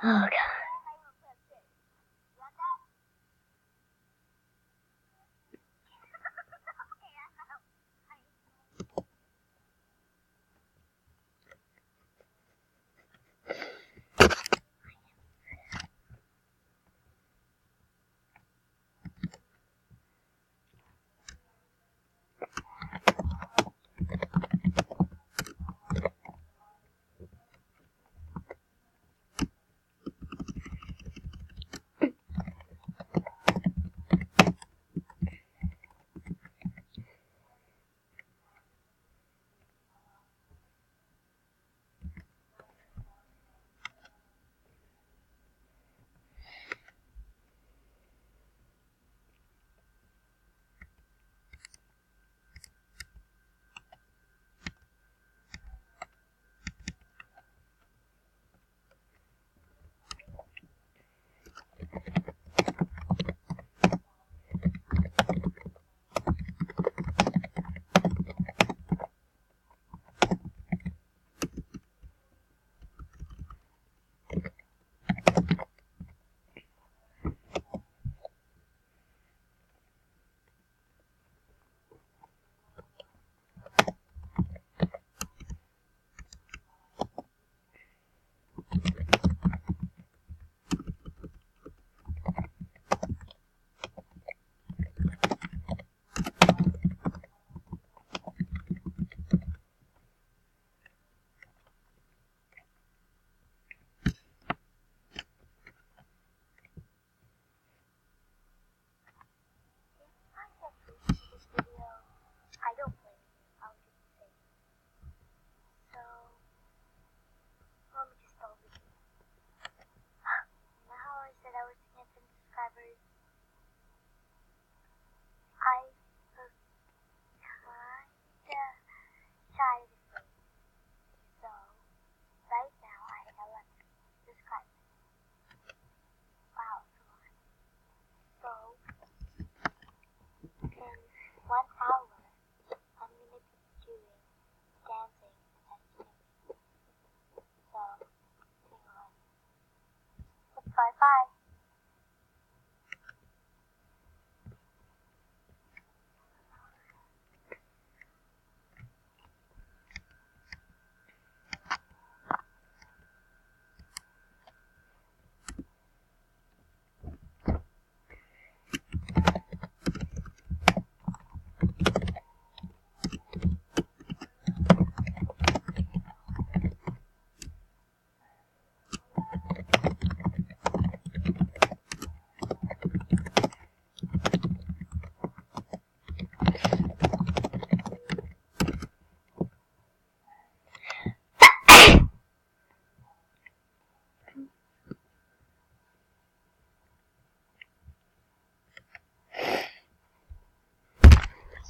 Oh, God.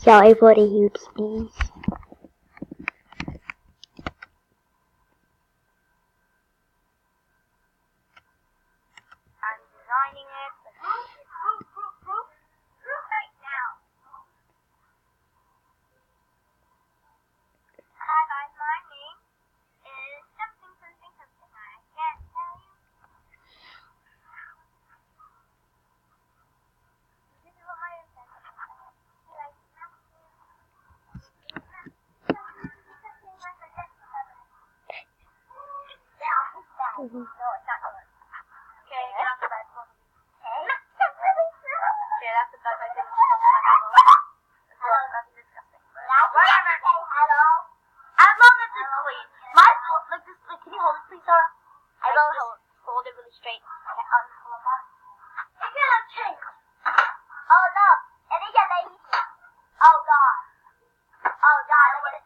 Sorry for the huge sneeze. I'm designing it. Right now. Hi guys, my name is something. I can't tell you. This is what my intention is. No, it's not good. Okay, get off the bed. Okay. Okay, that's the bed I did. That's disgusting. Whatever. Hello. As long as it's clean. My like this. Like, can you hold it, please, Sarah? I will hold it really straight. Okay, hold on. It's gonna change. Oh no! It is a lady. Oh God. Oh God. Look at it.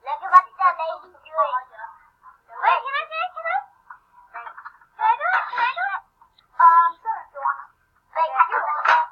Look at what the lady's doing. Wait, can I do it? Can I do it? Sure, if you wanna. Wait, can you hold it?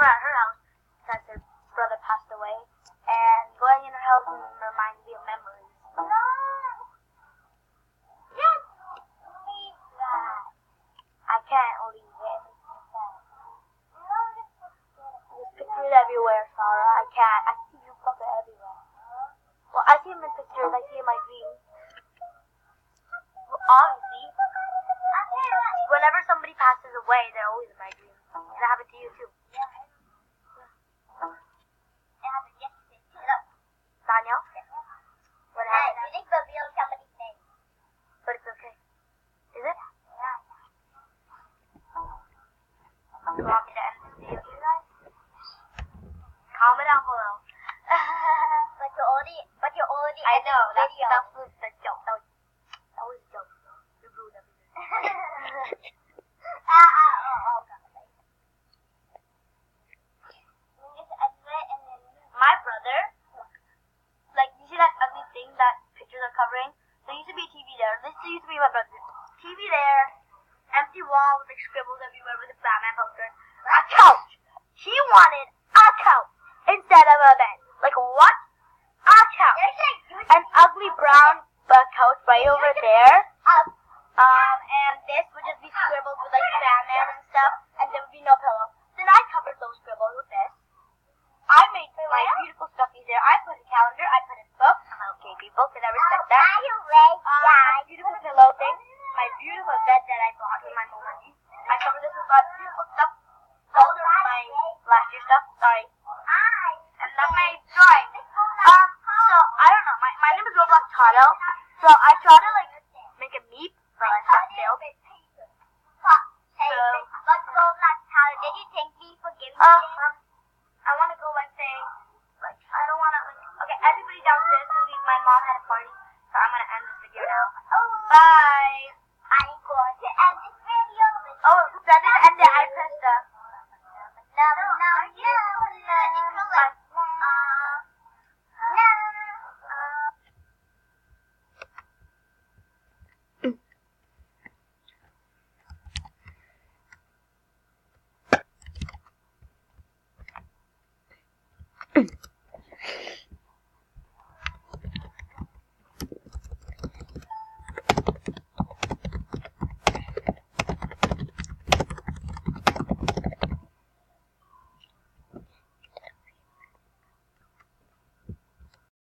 over at her house since her brother passed away, and going in her house reminds me of memories. No. Yes. Leave that. I can't leave it. There's pictures everywhere, Sarah. I can't. I see you brother everywhere. Well, I see him in pictures. I see him in my dreams. Well, obviously, whenever somebody passes away, they're always in my dreams. Does that happen to you too? Yeah. It happened yesterday. Daniel? What happened? You think reveal somebody's name. But it's okay. Is it? Yeah. You want me to end this video, you guys? Comment down below. But you already I know, that was the joke. That was a joke. You ruined everything. My brother, like, you see that ugly thing that pictures are covering? There used to be a TV there. This used to be my brother's. TV there, empty wall with like scribbles everywhere with a Batman poster. A couch. He wanted a couch instead of a bed. Like, what? A couch. An ugly brown couch right over there. And this would just be scribbled with like Batman and stuff, and there would be no pillow. Then I covered those scribbles with this. I made my beautiful stuffies there. I put a calendar. I put a book. I'm okay, people, because I respect that. Beautiful pillow thing. My beautiful bed that I bought with my money. I covered this with my beautiful stuff. Those are my last year stuff. Sorry. And that's my drawing. So I don't know. My name is Roblox Tato. So I try to like make a meep, but I failed. Did you thank me for giving me I want to go like say, like I don't want to like. Okay, everybody downstairs because my mom had a party, so I'm gonna end this video now. Bye.